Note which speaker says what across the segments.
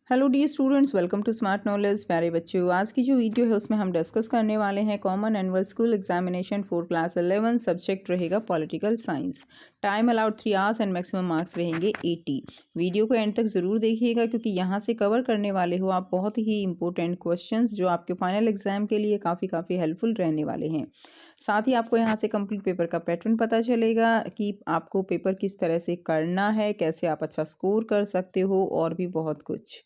Speaker 1: Hello dear students, welcome to smart knowledge. प्यारे बच्चों, आज की जो वीडियो है उसमें हम डिस्कस करने वाले हैं common annual school examination for class 11। Subject रहेगा political science. Time allowed 3 hours and maximum marks रहेंगे 80। वीडियो को एंड तक ज़रूर देखिएगा क्योंकि यहाँ से कवर करने वाले हो आप बहुत ही इंपॉर्टेंट क्वेश्चंस जो आपके फाइनल एग्जाम के लिए काफ़ी हेल्पफुल रहने वाले हैं। साथ ही आपको यहाँ से कंप्लीट पेपर का पैटर्न पता चलेगा कि आपको पेपर किस तरह से करना है, कैसे आप अच्छा स्कोर कर सकते हो और भी बहुत कुछ।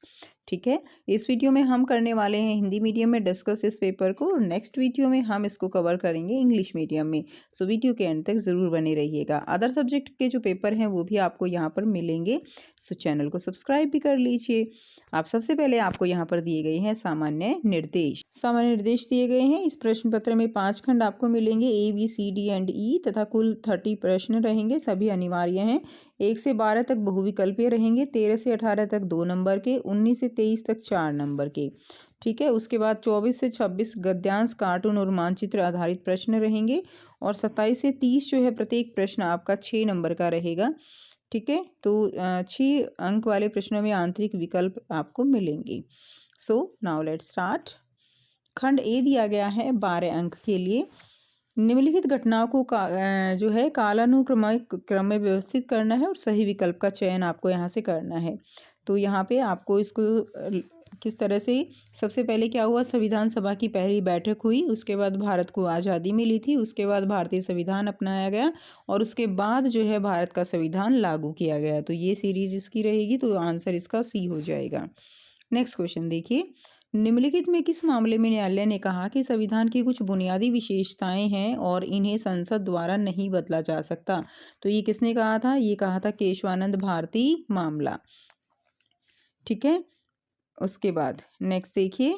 Speaker 1: ठीक है, इस वीडियो में हम करने वाले हैं हिंदी मीडियम में डिस्कस इस पेपर को, और नेक्स्ट वीडियो में हम इसको कवर करेंगे इंग्लिश मीडियम में। सो वीडियो के एंड तक ज़रूर बने रहिएगा। अदर सब्जेक्ट के जो पेपर हैं वो भी आपको यहाँ पर मिलेंगे। सो चैनल को सब्सक्राइब भी कर लीजिए। आप सबसे पहले आपको यहाँ पर दिए गए हैं सामान्य निर्देश। सामान्य निर्देश दिए गए हैं। इस प्रश्न पत्र में 5 खंड आपको मिलेंगे, A B C D and E, तथा कुल 30 प्रश्न रहेंगे। सभी अनिवार्य हैं। 1 से 12 तक बहुविकल्पीय रहेंगे, 13 से 18 तक 2 नंबर के, 19 से 23 तक 4 नंबर के। ठीक है, उसके बाद 24 से 26 गद्यांश, कार्टून और मानचित्र आधारित प्रश्न रहेंगे, और 27 से 30 जो है प्रत्येक प्रश्न आपका 6 नंबर का रहेगा। ठीक है, तो 6 अंक वाले प्रश्नों में आंतरिक विकल्प आपको मिलेंगे। So now let's start. खंड ए दिया गया है 12 अंक के लिए। निम्नलिखित घटनाओं को जो है कालानुक्रमिक क्रम में व्यवस्थित करना है और सही विकल्प का चयन आपको यहाँ से करना है। तो यहाँ पे आपको इसको किस तरह से, सबसे पहले क्या हुआ, संविधान सभा की पहली बैठक हुई, उसके बाद भारत को आज़ादी मिली थी, उसके बाद भारतीय संविधान अपनाया गया, और उसके बाद जो है भारत का संविधान लागू किया गया। तो ये सीरीज इसकी रहेगी, तो आंसर इसका सी हो जाएगा। नेक्स्ट क्वेश्चन देखिए। निम्नलिखित में किस मामले में न्यायालय ने कहा कि संविधान की कुछ बुनियादी विशेषताएं हैं और इन्हें संसद द्वारा नहीं बदला जा सकता? तो ये किसने कहा था? ये कहा था केशवानंद भारती मामला। ठीक है, उसके बाद नेक्स्ट देखिए।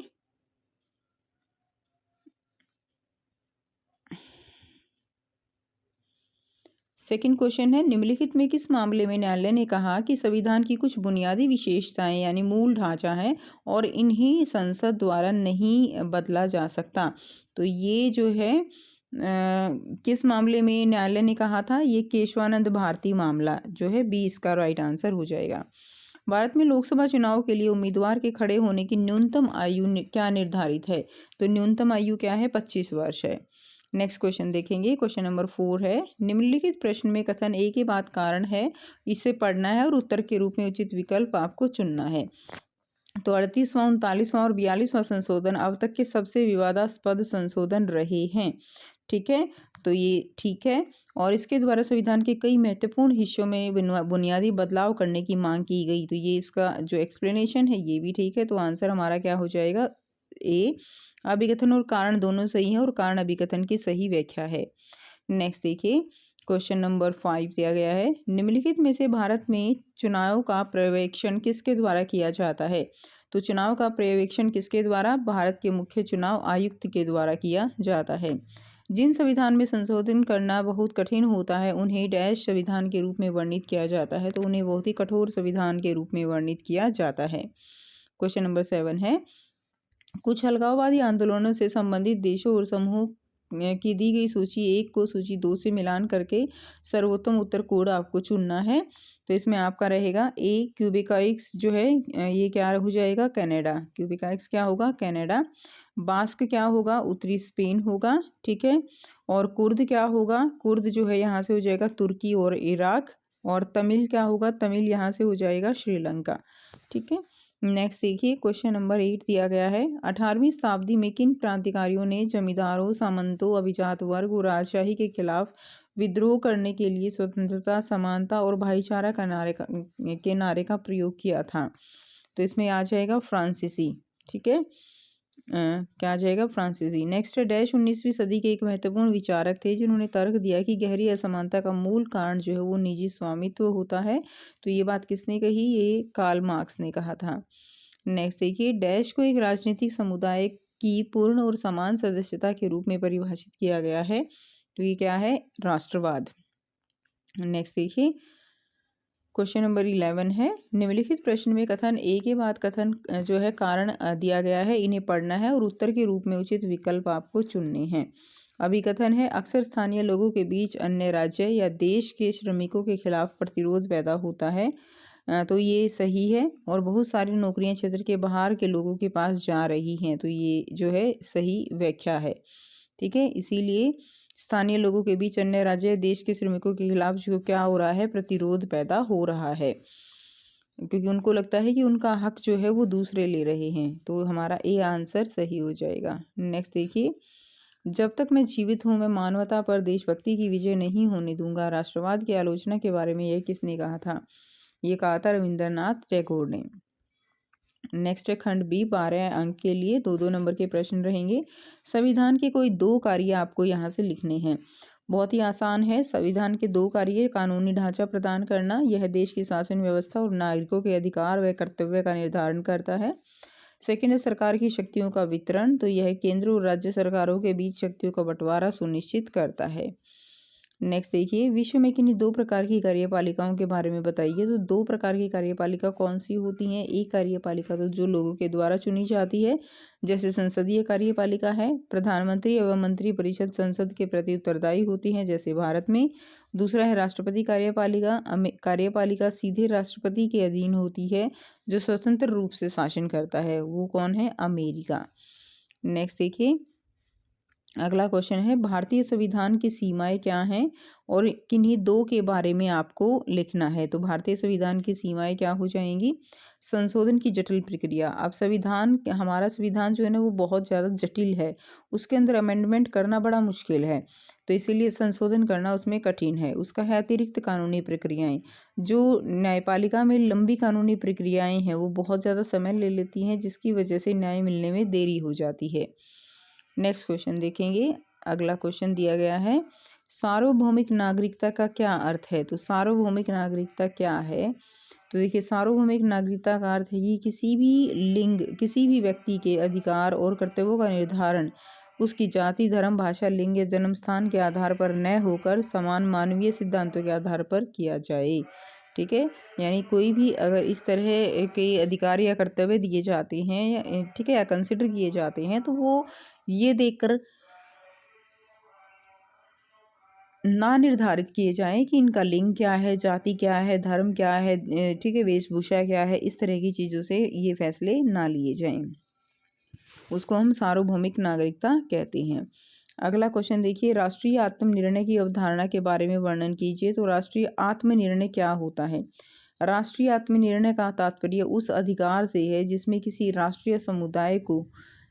Speaker 1: सेकंड क्वेश्चन है, निम्नलिखित में किस मामले में न्यायालय ने कहा कि संविधान की कुछ बुनियादी विशेषताएं यानी मूल ढांचा है और इन्हें संसद द्वारा नहीं बदला जा सकता? तो ये जो है किस मामले में न्यायालय ने कहा था? ये केशवानंद भारती मामला जो है, बी इसका राइट आंसर हो जाएगा। भारत में लोकसभा चुनाव के लिए उम्मीदवार के खड़े होने की न्यूनतम आयु क्या निर्धारित है? तो न्यूनतम आयु क्या है? 25 वर्ष है। नेक्स्ट क्वेश्चन देखेंगे। क्वेश्चन नंबर 4 है, निम्नलिखित प्रश्न में कथन ए के बाद कारण है, इसे पढ़ना है और उत्तर के रूप में उचित विकल्प आपको चुनना है। तो 38वां, 39वां और 42वां संशोधन अब तक के सबसे विवादास्पद संशोधन रहे हैं। ठीक है, तो ये ठीक है, और इसके द्वारा संविधान के कई महत्वपूर्ण हिस्सों में बुनियादी बदलाव करने की मांग की गई। तो ये इसका जो एक्सप्लेनेशन है ये भी ठीक है। तो आंसर हमारा क्या हो जाएगा? ए। अभिकथन और कारण दोनों सही है और कारण अभिकथन की सही व्याख्या है। नेक्स्ट देखिए। क्वेश्चन नंबर 5 दिया गया है, निम्नलिखित में से भारत में चुनाव का पर्यवेक्षण किसके द्वारा किया जाता है? तो चुनाव का पर्यवेक्षण किसके द्वारा? भारत के मुख्य चुनाव आयुक्त के द्वारा किया जाता है। जिन संविधान में संशोधन करना बहुत कठिन होता है उन्हें डैश संविधान के रूप में वर्णित किया जाता है। तो उन्हें बहुत ही कठोर संविधान के रूप में वर्णित किया जाता है। क्वेश्चन नंबर 7 है, कुछ अलगाववादी आंदोलनों से संबंधित देशों और समूहों की दी गई सूची 1 को सूची 2 से मिलान करके सर्वोत्तम उत्तर कोड आपको चुनना है। तो इसमें आपका रहेगा ए क्यूबिकाइक्स जो है, ये क्या हो जाएगा? कनाडा। क्यूबिकाइक्स क्या होगा? कनाडा। बास्क क्या होगा? उत्तरी स्पेन होगा। ठीक है, और कुर्द क्या होगा? कुर्द जो है यहाँ से हो जाएगा तुर्की और इराक। और तमिल क्या होगा? तमिल यहाँ से हो जाएगा श्रीलंका। ठीक है, नेक्स्ट देखिए। क्वेश्चन नंबर 8 दिया गया है, 18वीं शताब्दी में किन क्रांतिकारियों ने जमींदारों, सामंतों, अभिजात वर्ग और राजशाही के खिलाफ विद्रोह करने के लिए स्वतंत्रता, समानता और भाईचारा के नारे का प्रयोग किया था? तो इसमें आ जाएगा फ्रांसीसी। ठीक है, क्या आ जाएगा? फ्रांसीसी। नेक्स्ट है, डैश 19वीं सदी के एक महत्वपूर्ण विचारक थे जिन्होंने तर्क दिया कि गहरी असमानता का मूल कारण जो है वो निजी स्वामित्व होता है। तो ये बात किसने कही? ये कार्ल मार्क्स ने कहा था। नेक्स्ट देखिए, डैश को एक राजनीतिक समुदाय की पूर्ण और समान सदस्यता के रूप में परिभाषित किया गया है। तो ये क्या है? राष्ट्रवाद। नेक्स्ट देखिए। क्वेश्चन नंबर 11 है, निम्नलिखित प्रश्न में कथन ए के बाद कथन जो है कारण दिया गया है, इन्हें पढ़ना है और उत्तर के रूप में उचित विकल्प आपको चुनने हैं। अभिकथन है, अक्सर स्थानीय लोगों के बीच अन्य राज्य या देश के श्रमिकों के खिलाफ प्रतिरोध पैदा होता है। तो ये सही है और बहुत सारी नौकरियां क्षेत्र के बाहर के लोगों के पास जा रही हैं, तो ये जो है सही व्याख्या है। ठीक है, इसीलिए स्थानीय लोगों के बीच अन्य राज्य देश के श्रमिकों के खिलाफ जो क्या हो रहा है, प्रतिरोध पैदा हो रहा है, क्योंकि उनको लगता है कि उनका हक जो है वो दूसरे ले रहे हैं। तो हमारा ए आंसर सही हो जाएगा। नेक्स्ट देखिए, जब तक मैं जीवित हूँ मैं मानवता पर देशभक्ति की विजय नहीं होने दूंगा, राष्ट्रवाद की आलोचना के बारे में यह किसने कहा था? ये कहा था रविंद्रनाथ टैगोर ने। नेक्स्ट है खंड बी, 12 अंक के लिए 2-2 नंबर के प्रश्न रहेंगे। संविधान के कोई 2 कार्य आपको यहाँ से लिखने हैं। बहुत ही आसान है। संविधान के 2 कार्य, कानूनी ढांचा प्रदान करना, यह देश की शासन व्यवस्था और नागरिकों के अधिकार व कर्तव्य का निर्धारण करता है। सेकेंड है सरकार की शक्तियों का वितरण, तो यह केंद्र और राज्य सरकारों के बीच शक्तियों का बंटवारा सुनिश्चित करता है। नेक्स्ट देखिए, विश्व में किन्हीं 2 प्रकार की कार्यपालिकाओं के बारे में बताइए। तो 2 प्रकार की कार्यपालिका कौन सी होती हैं? एक कार्यपालिका तो जो लोगों के द्वारा चुनी जाती है, जैसे संसदीय कार्यपालिका है। प्रधानमंत्री एवं मंत्री परिषद संसद के प्रति उत्तरदायी होती हैं, जैसे भारत में। दूसरा है राष्ट्रपति कार्यपालिका। कार्यपालिका सीधे राष्ट्रपति के अधीन होती है, जो स्वतंत्र रूप से शासन करता है। वो कौन है? अमेरिका। नेक्स्ट देखिए, अगला क्वेश्चन है भारतीय संविधान की सीमाएं क्या हैं और किन्हीं 2 के बारे में आपको लिखना है। तो भारतीय संविधान की सीमाएं क्या हो जाएंगी? संशोधन की जटिल प्रक्रिया। अब हमारा संविधान जो है ना वो बहुत ज़्यादा जटिल है, उसके अंदर अमेंडमेंट करना बड़ा मुश्किल है, तो इसीलिए संशोधन करना उसमें कठिन है। उसका है अतिरिक्त कानूनी प्रक्रियाएं। जो न्यायपालिका में लंबी कानूनी प्रक्रियाएं हैं वो बहुत ज़्यादा समय ले लेती हैं, जिसकी वजह से न्याय मिलने में देरी हो जाती है। नेक्स्ट क्वेश्चन देखेंगे। अगला क्वेश्चन दिया गया है, सार्वभौमिक नागरिकता का क्या अर्थ है? तो सार्वभौमिक नागरिकता क्या है? तो देखिए, सार्वभौमिक नागरिकता का अर्थ है कि किसी भी लिंग, किसी भी व्यक्ति के अधिकार और कर्तव्यों का निर्धारण उसकी जाति, धर्म, भाषा, लिंग या जन्म स्थान के आधार पर न होकर समान मानवीय सिद्धांतों के आधार पर किया जाए। ठीक है, यानी कोई भी अगर इस तरह के अधिकार या कर्तव्य दिए जाते हैं, ठीक है, या कंसिडर किए जाते हैं, तो वो ये देखकर ना निर्धारित किए जाएं कि इनका लिंग क्या है, जाति क्या है, धर्म क्या है, ठीक है, वेशभूषा क्या है, इस तरह की चीज़ों से ये फैसले ना लिए जाएं। उसको हम सार्वभौमिक नागरिकता कहते हैं। अगला क्वेश्चन देखिए, राष्ट्रीय आत्मनिर्णय की अवधारणा के बारे में वर्णन कीजिए। तो राष्ट्रीय आत्मनिर्णय क्या होता है? राष्ट्रीय आत्मनिर्णय का तात्पर्य उस अधिकार से है जिसमें किसी राष्ट्रीय समुदाय को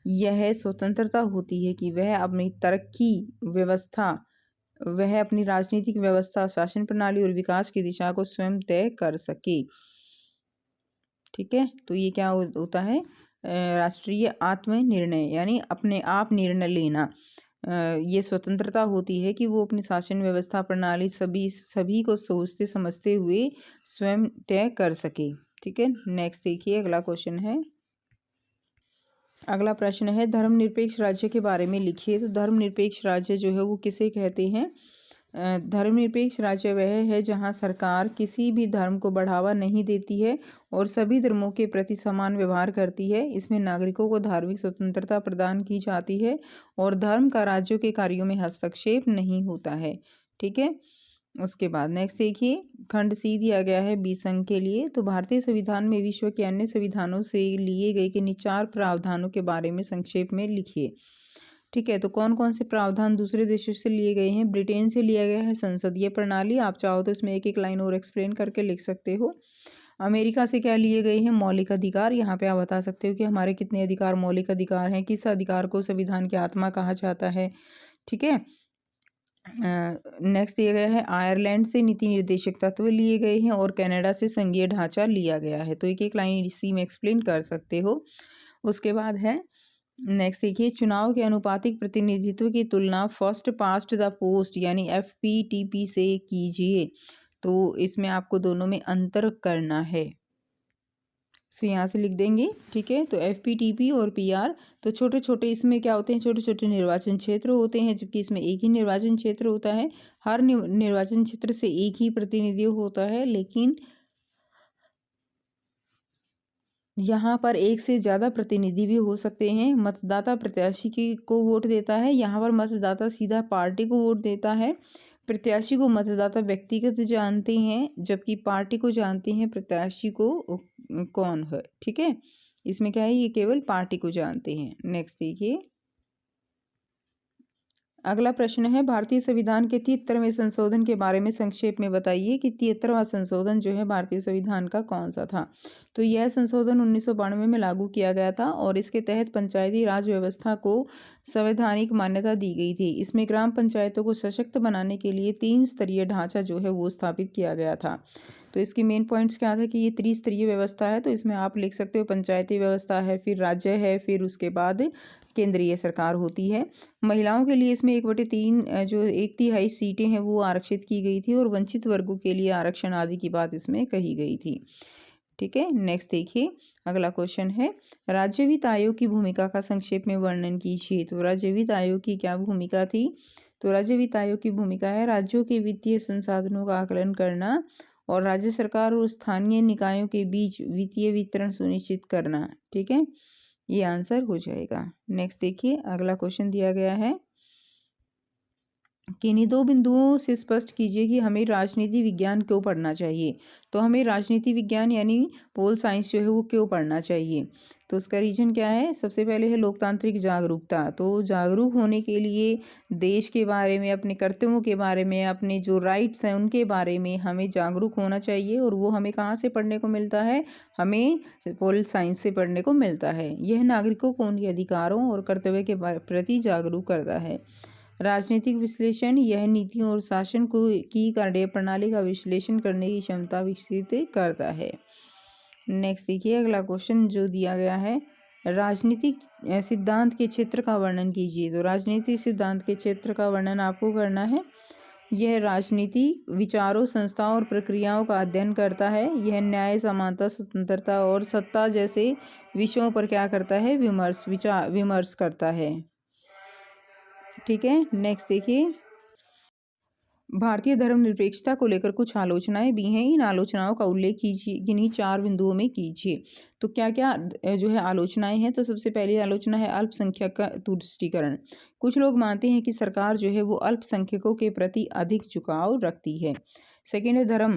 Speaker 1: यह स्वतंत्रता होती है कि वह अपनी तरक्की व्यवस्था, वह अपनी राजनीतिक व्यवस्था, शासन प्रणाली और विकास की दिशा को स्वयं तय कर सके। ठीक है, तो ये क्या होता है? राष्ट्रीय आत्मनिर्णय यानी अपने आप निर्णय लेना। ये स्वतंत्रता होती है कि वो अपनी शासन व्यवस्था, प्रणाली सभी को सोचते समझते हुए स्वयं तय कर सके। ठीक है, नेक्स्ट देखिए, अगला क्वेश्चन है। अगला प्रश्न है धर्मनिरपेक्ष राज्य के बारे में लिखिए। तो धर्मनिरपेक्ष राज्य जो है वो किसे कहते हैं? धर्मनिरपेक्ष राज्य वह है जहां सरकार किसी भी धर्म को बढ़ावा नहीं देती है और सभी धर्मों के प्रति समान व्यवहार करती है। इसमें नागरिकों को धार्मिक स्वतंत्रता प्रदान की जाती है और धर्म का राज्यों के कार्यों में हस्तक्षेप नहीं होता है। ठीक है, उसके बाद नेक्स्ट देखिए, खंड सी दिया गया है 20 अंक के लिए। तो भारतीय संविधान में विश्व के अन्य संविधानों से लिए गए किन्हीं 4 प्रावधानों के बारे में संक्षेप में लिखिए। ठीक है, तो कौन कौन से प्रावधान दूसरे देशों से लिए गए हैं? ब्रिटेन से लिया गया है संसदीय प्रणाली, आप चाहो तो इसमें एक एक लाइन और एक्सप्लेन करके लिख सकते हो। अमेरिका से क्या लिए गए हैं? मौलिक अधिकार। यहाँ पे आप बता सकते हो कि हमारे कितने अधिकार मौलिक अधिकार हैं, किस अधिकार को संविधान की आत्मा कहा जाता है। ठीक है, नेक्स्ट दिया गया है आयरलैंड से नीति निर्देशक तत्व लिए गए हैं और कनाडा से संघीय ढांचा लिया गया है। तो एक एक लाइन इसी में एक्सप्लेन कर सकते हो। उसके बाद है नेक्स्ट देखिए, चुनाव के अनुपातिक प्रतिनिधित्व की तुलना फर्स्ट पास्ट द पोस्ट यानी FPTP से कीजिए। तो इसमें आपको दोनों में अंतर करना है, सो यहाँ से लिख देंगे। ठीक है, तो FPTP और PR तो छोटे छोटे इसमें क्या होते हैं? छोटे छोटे निर्वाचन क्षेत्र होते हैं, जबकि इसमें एक ही निर्वाचन क्षेत्र होता है। हर निर्वाचन क्षेत्र से एक ही प्रतिनिधि होता है, लेकिन यहाँ पर एक से ज़्यादा प्रतिनिधि भी हो सकते हैं। मतदाता प्रत्याशी को वोट देता है, यहाँ पर मतदाता सीधा पार्टी को वोट देता है। प्रत्याशी को मतदाता व्यक्तिगत जानते हैं, जबकि पार्टी को जानते हैं प्रत्याशी को कौन है। ठीक है, इसमें क्या है, ये केवल पार्टी को जानते हैं। नेक्स्ट देखिए, अगला प्रश्न है, भारतीय संविधान के 73वें संशोधन के बारे में संक्षेप में बताइए कि 73वां संशोधन जो है भारतीय संविधान का कौन सा था। तो यह संशोधन 1992 में लागू किया गया था और इसके तहत पंचायती राज व्यवस्था को संवैधानिक मान्यता दी गई थी। इसमें ग्राम पंचायतों को सशक्त बनाने के लिए 3 स्तरीय ढांचा जो है वो स्थापित किया गया था। तो इसकी मेन पॉइंट्स क्या था कि ये त्रिस्तरीय व्यवस्था है। तो इसमें आप लिख सकते हो पंचायती व्यवस्था है, फिर राज्य है, फिर उसके बाद केंद्रीय सरकार होती है। महिलाओं के लिए इसमें 1/3 जो 1/3 सीटें हैं वो आरक्षित की गई थी और वंचित वर्गों के लिए आरक्षण आदि की बात इसमें कही गई थी। ठीक है, नेक्स्ट देखिए, अगला क्वेश्चन है, राज्य वित्त आयोग की भूमिका का संक्षेप में वर्णन कीजिए। तो राज्य वित्त आयोग की क्या भूमिका थी। तो राज्य वित्त आयोग की भूमिका है राज्यों के वित्तीय संसाधनों का आकलन करना और राज्य सरकार और स्थानीय निकायों के बीच वित्तीय वितरण सुनिश्चित करना। ठीक है, ये आंसर हो जाएगा। नेक्स्ट देखिए, अगला क्वेश्चन दिया गया है, किन्हीं 2 बिंदुओं से स्पष्ट कीजिए कि हमें राजनीति विज्ञान क्यों पढ़ना चाहिए। तो हमें राजनीति विज्ञान यानी पोल साइंस जो है वो क्यों पढ़ना चाहिए। तो उसका रीजन क्या है, सबसे पहले है लोकतांत्रिक जागरूकता। तो जागरूक होने के लिए देश के बारे में, अपने कर्तव्यों के बारे में, अपने जो राइट्स हैं उनके बारे में हमें जागरूक होना चाहिए। और वो हमें कहाँ से पढ़ने को मिलता है, हमें पोल साइंस से पढ़ने को मिलता है। यह नागरिकों को उनके अधिकारों और कर्तव्य के प्रति जागरूक करता है। राजनीतिक विश्लेषण, यह नीतियों और शासन को की कार्य प्रणाली का विश्लेषण करने की क्षमता विकसित करता है। नेक्स्ट देखिए, अगला क्वेश्चन जो दिया गया है, राजनीतिक सिद्धांत के क्षेत्र का वर्णन कीजिए। तो राजनीतिक सिद्धांत के क्षेत्र का वर्णन आपको करना है। यह राजनीति विचारों, संस्थाओं और प्रक्रियाओं का अध्ययन करता है। यह न्याय, समानता, स्वतंत्रता और सत्ता जैसे विषयों पर क्या करता है, विमर्श करता है। ठीक है, नेक्स्ट देखिए, भारतीय धर्मनिरपेक्षता को लेकर कुछ आलोचनाएं भी हैं। इन आलोचनाओं का उल्लेख कीजिए, किन्हीं 4 बिंदुओं में कीजिए। तो क्या क्या जो है आलोचनाएं हैं। तो सबसे पहली आलोचना है अल्पसंख्यक का तुष्टीकरण। कुछ लोग मानते हैं कि सरकार जो है वो अल्पसंख्यकों के प्रति अधिक झुकाव रखती है। सेकेंड है धर्म,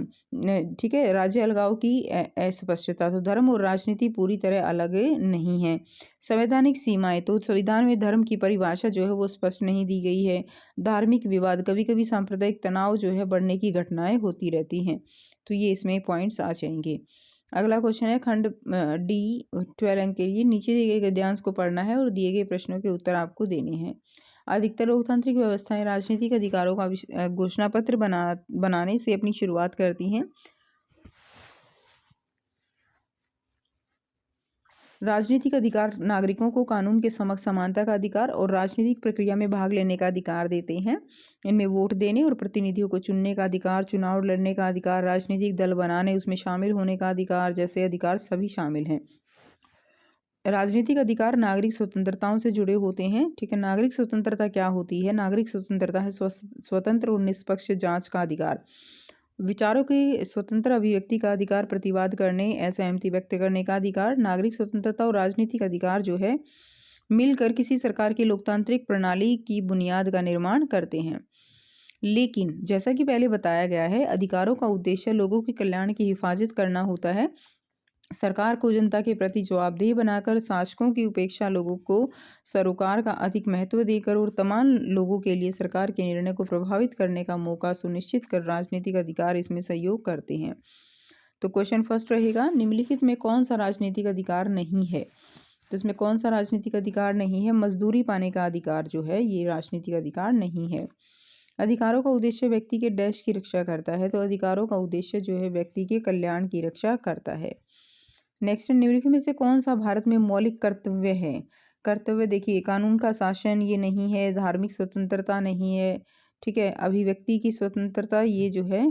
Speaker 1: ठीक है, राज्य अलगाव की अस्पष्टता। तो धर्म और राजनीति पूरी तरह अलग नहीं है। संवैधानिक सीमाएं, तो संविधान में धर्म की परिभाषा जो है वो स्पष्ट नहीं दी गई है। धार्मिक विवाद, कभी कभी सांप्रदायिक तनाव जो है बढ़ने की घटनाएं होती रहती हैं। तो ये इसमें पॉइंट्स आ जाएंगे। अगला क्वेश्चन है, खंड डी 12 अंक के लिए नीचे दिए गए गद्यांश को पढ़ना है और दिए गए प्रश्नों के उत्तर आपको देने हैं। अधिकतर लोकतांत्रिक व्यवस्थाएं राजनीतिक अधिकारों का घोषणा पत्र बनाने से अपनी शुरुआत करती हैं। राजनीतिक अधिकार नागरिकों को कानून के समक्ष समानता का अधिकार और राजनीतिक प्रक्रिया में भाग लेने का अधिकार देते हैं। इनमें वोट देने और प्रतिनिधियों को चुनने का अधिकार, चुनाव लड़ने का अधिकार, राजनीतिक दल बनाने उसमें शामिल होने का अधिकार जैसे अधिकार सभी शामिल हैं। राजनीतिक अधिकार नागरिक स्वतंत्रताओं से जुड़े होते हैं। ठीक है, नागरिक स्वतंत्रता क्या होती है। नागरिक स्वतंत्रता है स्वतंत्र और निष्पक्ष जांच का अधिकार, विचारों की स्वतंत्र अभिव्यक्ति का अधिकार, प्रतिवाद करने, असहमति व्यक्त करने का अधिकार। नागरिक स्वतंत्रता और राजनीतिक अधिकार जो है मिलकर किसी सरकार की लोकतांत्रिक प्रणाली की बुनियाद का निर्माण करते हैं। लेकिन जैसा कि पहले बताया गया है, अधिकारों का उद्देश्य लोगों के कल्याण की हिफाजत करना होता है। सरकार को जनता के प्रति जवाबदेह बनाकर, शासकों की उपेक्षा लोगों को सरोकार का अधिक महत्व देकर और तमाम लोगों के लिए सरकार के निर्णय को प्रभावित करने का मौका सुनिश्चित कर राजनीतिक अधिकार इसमें सहयोग करते हैं। तो क्वेश्चन फर्स्ट रहेगा, निम्नलिखित में कौन सा राजनीतिक अधिकार नहीं है। तो इसमें कौन सा राजनीतिक अधिकार नहीं है। मजदूरी पाने का अधिकार जो है ये राजनीतिक अधिकार नहीं है। अधिकारों का उद्देश्य व्यक्ति के डैश की रक्षा करता है। तो अधिकारों का उद्देश्य जो है व्यक्ति के कल्याण की रक्षा करता है। नेक्स्ट, निम्नलिखित में से कौन सा भारत में मौलिक कर्तव्य है। कर्तव्य देखिए, कानून का शासन ये नहीं है, धार्मिक स्वतंत्रता नहीं है, ठीक है, अभिव्यक्ति की स्वतंत्रता ये जो है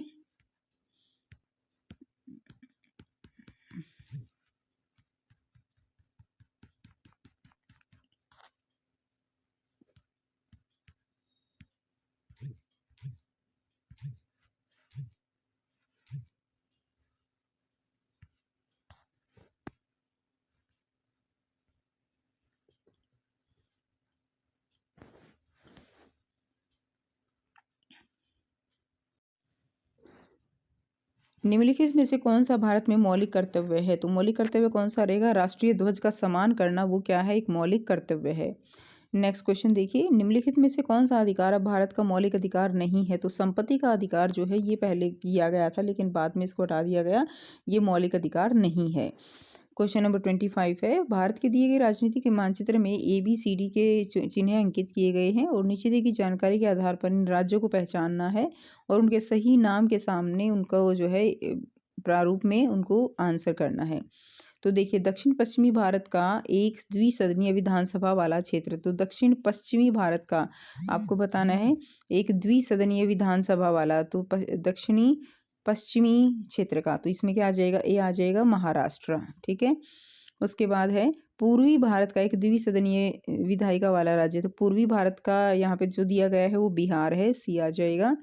Speaker 1: निम्नलिखित में से कौन सा भारत में मौलिक कर्तव्य है? तो मौलिक कर्तव्य कौन सा रहेगा? राष्ट्रीय ध्वज का सम्मान करना, वो क्या है? एक मौलिक कर्तव्य है। नेक्स्ट क्वेश्चन देखिए, निम्नलिखित में से कौन सा अधिकार अब भारत का मौलिक अधिकार नहीं है? तो संपत्ति का अधिकार जो है ये पहले किया गया था, लेकिन बाद में इसको हटा दिया गया, ये मौलिक अधिकार नहीं है। क्वेश्चन नंबर 25 है, भारत के दिए गए राजनीति के मानचित्र में ABCD के चिन्ह अंकित किए गए हैं और नीचे दी गई जानकारी के आधार पर इन राज्यों को पहचानना है और उनके सही नाम के सामने उनका वो जो है प्रारूप में उनको आंसर करना है। तो देखिए, दक्षिण पश्चिमी भारत का एक द्विसदनीय विधानसभा वाला क्षेत्र, तो दक्षिण पश्चिमी भारत का आपको बताना है एक द्विसदनीय विधानसभा वाला, तो दक्षिणी पश्चिमी क्षेत्र का, तो इसमें क्या आ जाएगा? ए आ जाएगा महाराष्ट्र। ठीक है, उसके बाद है पूर्वी भारत का एक द्विसदनीय विधायिका वाला राज्य, तो पूर्वी भारत का यहाँ पे जो दिया गया है वो बिहार है, सी आ जाएगा।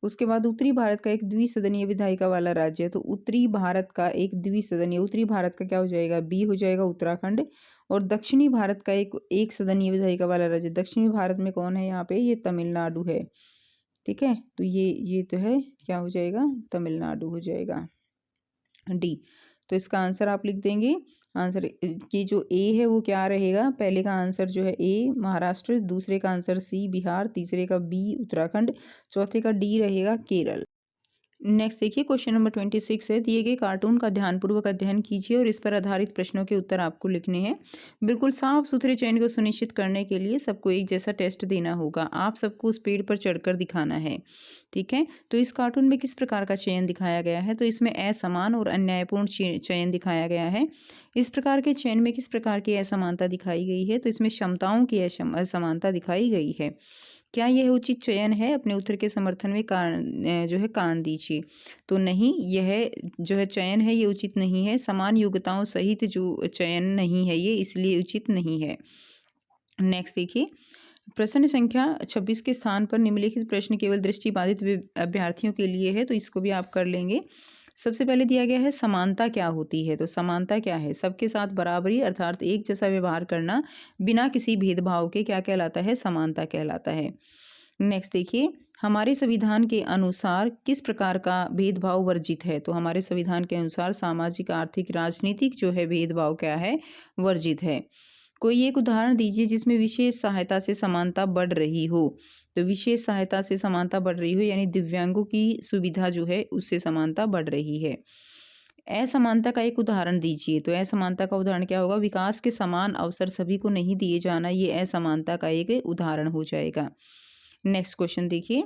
Speaker 1: उसके बाद उत्तरी भारत का एक द्विसदनीय विधायिका वाला राज्य है, तो उत्तरी भारत का एक द्विसदनीय, उत्तरी भारत का क्या हो जाएगा? बी हो जाएगा, उत्तराखंड। और दक्षिणी भारत का एक सदनीय विधायिका वाला राज्य, दक्षिणी भारत में कौन है यहाँ पे? ये तमिलनाडु है। ठीक है, तो ये तो है, क्या हो जाएगा? तमिलनाडु हो जाएगा, डी। तो इसका आंसर आप लिख देंगे। आंसर की जो ए है वो क्या रहेगा? पहले का आंसर जो है ए महाराष्ट्र, दूसरे का आंसर सी बिहार, तीसरे का बी उत्तराखंड, चौथे का डी रहेगा केरल। नेक्स्ट देखिए, क्वेश्चन नंबर 26 है, दिए गए कार्टून का ध्यानपूर्वक अध्ययन कीजिए और इस पर आधारित प्रश्नों के उत्तर आपको लिखने हैं। बिल्कुल साफ सुथरे चयन को सुनिश्चित करने के लिए सबको एक जैसा टेस्ट देना होगा। आप सबको उस पेड़ पर चढ़कर दिखाना है। ठीक है, तो इस कार्टून में किस प्रकार का चयन दिखाया गया है? तो इसमें असमान और अन्यायपूर्ण चयन दिखाया गया है। इस प्रकार के चयन में किस प्रकार की असमानता दिखाई गई है? तो इसमें क्षमताओं की असमानता दिखाई गई है। क्या यह उचित चयन है? अपने उत्तर के समर्थन में कारण जो है कारण दीजिए। तो नहीं, यह जो है चयन है ये उचित नहीं है। समान योग्यताओं सहित जो चयन नहीं है ये, इसलिए उचित नहीं है। नेक्स्ट देखिए, प्रश्न संख्या 26 के स्थान पर निम्नलिखित प्रश्न केवल दृष्टिबाधित अभ्यर्थियों के लिए है, तो इसको भी आप कर लेंगे। सबसे पहले दिया गया है समानता क्या होती है? तो समानता क्या है? सबके साथ बराबरी अर्थात एक जैसा व्यवहार करना बिना किसी भेदभाव के क्या कहलाता है? समानता कहलाता है। नेक्स्ट देखिए, हमारे संविधान के अनुसार किस प्रकार का भेदभाव वर्जित है? तो हमारे संविधान के अनुसार सामाजिक, आर्थिक, राजनीतिक जो है भेदभाव क्या है? वर्जित है। कोई एक उदाहरण दीजिए जिसमें विशेष सहायता से समानता बढ़ रही हो। तो विशेष सहायता से समानता बढ़ रही हो यानी दिव्यांगों की सुविधा जो है उससे समानता बढ़ रही है। असमानता का एक उदाहरण दीजिए। तो असमानता का उदाहरण क्या होगा? विकास के समान अवसर सभी को नहीं दिए जाना, ये असमानता का एक उदाहरण हो जाएगा। नेक्स्ट क्वेश्चन देखिए,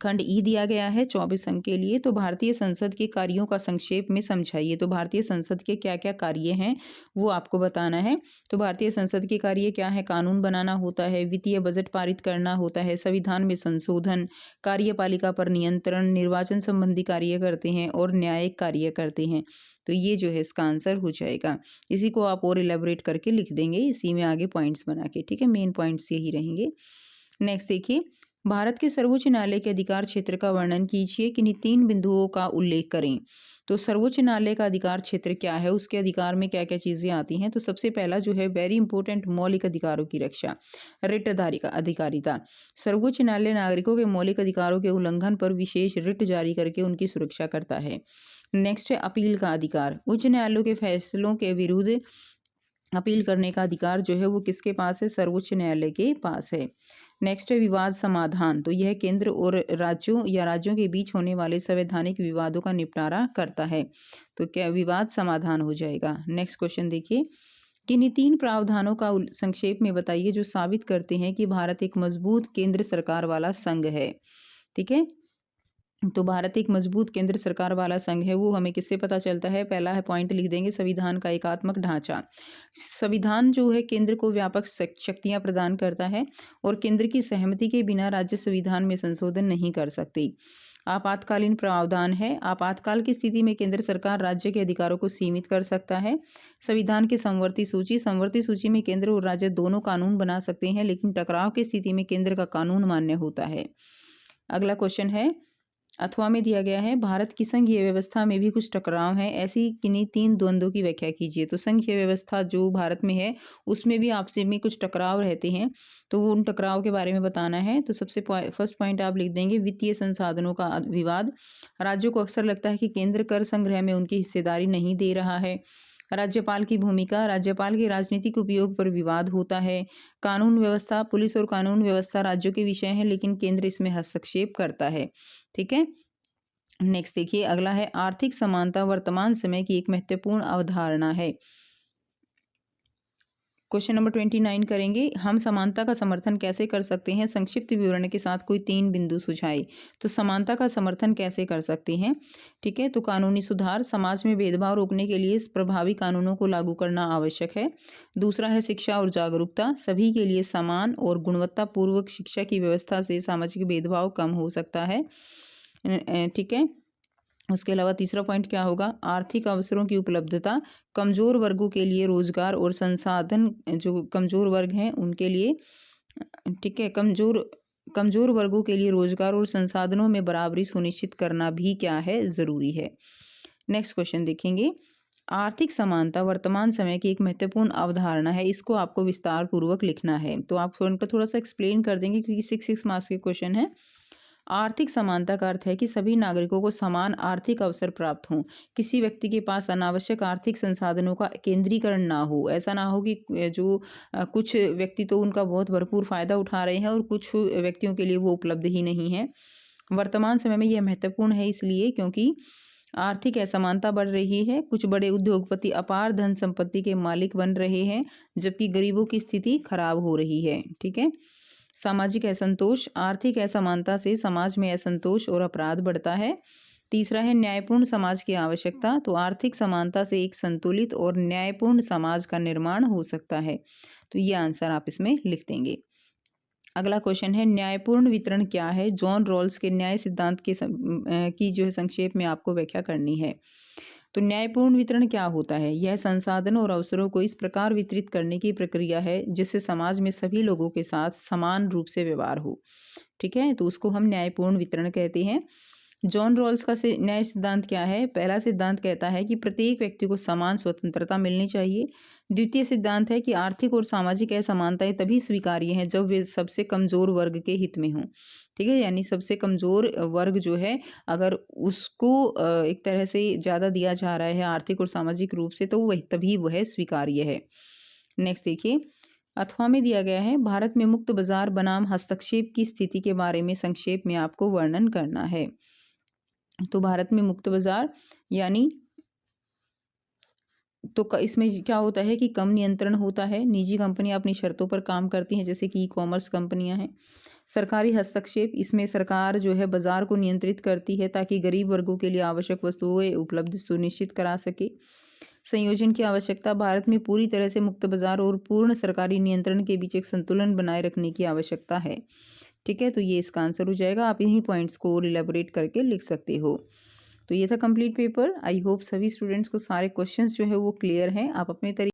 Speaker 1: खंड ई दिया गया है 24 अंक के लिए। तो भारतीय संसद के कार्यों का संक्षेप में समझाइए। तो भारतीय संसद के क्या क्या कार्य हैं वो आपको बताना है। तो भारतीय संसद के कार्य क्या है? कानून बनाना होता है, वित्तीय बजट पारित करना होता है, संविधान में संशोधन, कार्यपालिका पर नियंत्रण, निर्वाचन संबंधी कार्य करते हैं और न्यायिक कार्य करते हैं। तो ये जो है इसका आंसर हो जाएगा। इसी को आप और इलेबोरेट करके लिख देंगे, इसी में आगे पॉइंट्स बना के। ठीक है, मेन पॉइंट्स यही रहेंगे। नेक्स्ट देखिए, भारत के सर्वोच्च न्यायालय के अधिकार क्षेत्र का वर्णन कीजिए, किन्हीं 3 बिंदुओं का उल्लेख करें। तो सर्वोच्च न्यायालय का अधिकार क्षेत्र क्या है? उसके अधिकार में क्या क्या चीज़ें आती हैं? तो सबसे पहला जो है वेरी इंपॉर्टेंट, मौलिक अधिकारों की रक्षा, रिट अधिकारिता। सर्वोच्च न्यायालय नागरिकों के मौलिक अधिकारों के उल्लंघन पर विशेष रिट जारी करके उनकी सुरक्षा करता है। नेक्स्ट है अपील का अधिकार। उच्च न्यायालयों के फैसलों के विरुद्ध अपील करने का अधिकार जो है वो किसके पास है? सर्वोच्च न्यायालय के पास है। नेक्स्ट है विवाद समाधान। तो यह केंद्र और राज्यों या राज्यों के बीच होने वाले संवैधानिक विवादों का निपटारा करता है। तो क्या विवाद समाधान हो जाएगा। नेक्स्ट क्वेश्चन देखिए, किन्हीं 3 प्रावधानों का संक्षेप में बताइए जो साबित करते हैं कि भारत एक मजबूत केंद्र सरकार वाला संघ है। ठीक है, तो भारत एक मजबूत केंद्र सरकार वाला संघ है, वो हमें किससे पता चलता है? पहला है पॉइंट लिख देंगे, संविधान का एकात्मक ढांचा। संविधान जो है केंद्र को व्यापक शक्तियां प्रदान करता है और केंद्र की सहमति के बिना राज्य संविधान में संशोधन नहीं कर सकती। आपातकालीन प्रावधान है, आपातकाल की स्थिति में केंद्र सरकार राज्य के अधिकारों को सीमित कर सकता है। संविधान की समवर्ती सूची, समवर्ती सूची में केंद्र और राज्य दोनों कानून बना सकते हैं, लेकिन टकराव की स्थिति में केंद्र का कानून मान्य होता है। अगला क्वेश्चन है, अथवा में दिया गया है भारत की संघीय व्यवस्था में भी कुछ टकराव हैं, ऐसी किन्हीं 3 द्वंद्वों की व्याख्या कीजिए। तो संघीय व्यवस्था जो भारत में है उसमें भी आपसी में कुछ टकराव रहते हैं, तो वो उन टकराव के बारे में बताना है। तो सबसे फर्स्ट पॉइंट आप लिख देंगे वित्तीय संसाधनों का विवाद। राज्यों को अक्सर लगता है कि केंद्र कर संग्रह में उनकी हिस्सेदारी नहीं दे रहा है। राज्यपाल की भूमिका, राज्यपाल के राजनीतिक उपयोग पर विवाद होता है। कानून व्यवस्था, पुलिस और कानून व्यवस्था राज्यों के विषय हैं, लेकिन केंद्र इसमें हस्तक्षेप करता है। ठीक है। नेक्स्ट देखिए, अगला है आर्थिक समानता वर्तमान समय की एक महत्वपूर्ण अवधारणा है। क्वेश्चन नंबर 29 करेंगे, हम समानता का समर्थन कैसे कर सकते हैं? संक्षिप्त विवरण के साथ कोई 3 बिंदु सुझाए। तो समानता का समर्थन कैसे कर सकते हैं? ठीक है, तो कानूनी सुधार, समाज में भेदभाव रोकने के लिए प्रभावी कानूनों को लागू करना आवश्यक है। दूसरा है शिक्षा और जागरूकता, सभी के लिए समान और गुणवत्तापूर्वक शिक्षा की व्यवस्था से सामाजिक भेदभाव कम हो सकता है। ठीक है। उसके अलावा तीसरा पॉइंट क्या होगा? आर्थिक अवसरों की उपलब्धता, कमज़ोर वर्गों के लिए रोजगार और संसाधन, जो कमज़ोर वर्ग हैं उनके लिए, ठीक है, कमज़ोर वर्गों के लिए रोजगार और संसाधनों में बराबरी सुनिश्चित करना भी क्या है? ज़रूरी है। नेक्स्ट क्वेश्चन देखेंगे, आर्थिक समानता वर्तमान समय की एक महत्वपूर्ण अवधारणा है, इसको आपको विस्तार पूर्वक लिखना है। तो आप इनको थोड़ा सा एक्सप्लेन कर देंगे क्योंकि 6 मार्क्स के क्वेश्चन है। आर्थिक समानता का अर्थ है कि सभी नागरिकों को समान आर्थिक अवसर प्राप्त हों, किसी व्यक्ति के पास अनावश्यक आर्थिक संसाधनों का केंद्रीकरण ना हो। ऐसा ना हो कि कुछ व्यक्ति तो उनका बहुत भरपूर फायदा उठा रहे हैं और कुछ व्यक्तियों के लिए वो उपलब्ध ही नहीं है। वर्तमान समय में यह महत्वपूर्ण है इसलिए क्योंकि आर्थिक असमानता बढ़ रही है, कुछ बड़े उद्योगपति अपार धन संपत्ति के मालिक बन रहे हैं, जबकि गरीबों की स्थिति खराब हो रही है। ठीक है। सामाजिक असंतोष, आर्थिक असमानता से समाज में असंतोष और अपराध बढ़ता है। तीसरा है न्यायपूर्ण समाज की आवश्यकता, तो आर्थिक समानता से एक संतुलित और न्यायपूर्ण समाज का निर्माण हो सकता है। तो ये आंसर आप इसमें लिख देंगे। अगला क्वेश्चन है न्यायपूर्ण वितरण क्या है? जॉन रॉल्स के न्याय सिद्धांत की जो है संक्षेप में आपको व्याख्या करनी है। तो न्यायपूर्ण वितरण क्या होता है? यह संसाधनों और अवसरों को इस प्रकार वितरित करने की प्रक्रिया है जिससे समाज में सभी लोगों के साथ समान रूप से व्यवहार हो। ठीक है, तो उसको हम न्यायपूर्ण वितरण कहते हैं। जॉन रॉल्स का न्याय सिद्धांत क्या है? पहला सिद्धांत कहता है कि प्रत्येक व्यक्ति को समान स्वतंत्रता मिलनी चाहिए। द्वितीय सिद्धांत है कि आर्थिक और सामाजिक असमानताएं तभी स्वीकार्य हैं जब वे सबसे कमजोर वर्ग के हित में हों। ठीक है, यानी सबसे कमजोर वर्ग जो है, अगर उसको एक तरह से ज़्यादा दिया जा रहा है आर्थिक और सामाजिक रूप से, तो वह तभी वह स्वीकार्य है। नेक्स्ट देखिए, अथवा में दिया गया है भारत में मुक्त बाजार बनाम हस्तक्षेप की स्थिति के बारे में संक्षेप में आपको वर्णन करना है। तो भारत में मुक्त बाजार यानी तो इसमें क्या होता है कि कम नियंत्रण होता है, निजी कंपनियां अपनी शर्तों पर काम करती हैं, जैसे कि ई कॉमर्स कंपनियां हैं। सरकारी हस्तक्षेप, इसमें सरकार जो है बाजार को नियंत्रित करती है ताकि गरीब वर्गों के लिए आवश्यक वस्तुएं उपलब्ध सुनिश्चित करा सके। संयोजन की आवश्यकता, भारत में पूरी तरह से मुक्त बाजार और पूर्ण सरकारी नियंत्रण के बीच एक संतुलन बनाए रखने की आवश्यकता है। ठीक है, तो ये इसका आंसर हो जाएगा। आप इन्हीं पॉइंट्स को और इलेबोरेट करके लिख सकते हो। तो ये था कंप्लीट पेपर। आई होप सभी स्टूडेंट्स को सारे क्वेश्चंस जो है वो क्लियर हैं। आप अपने तरीके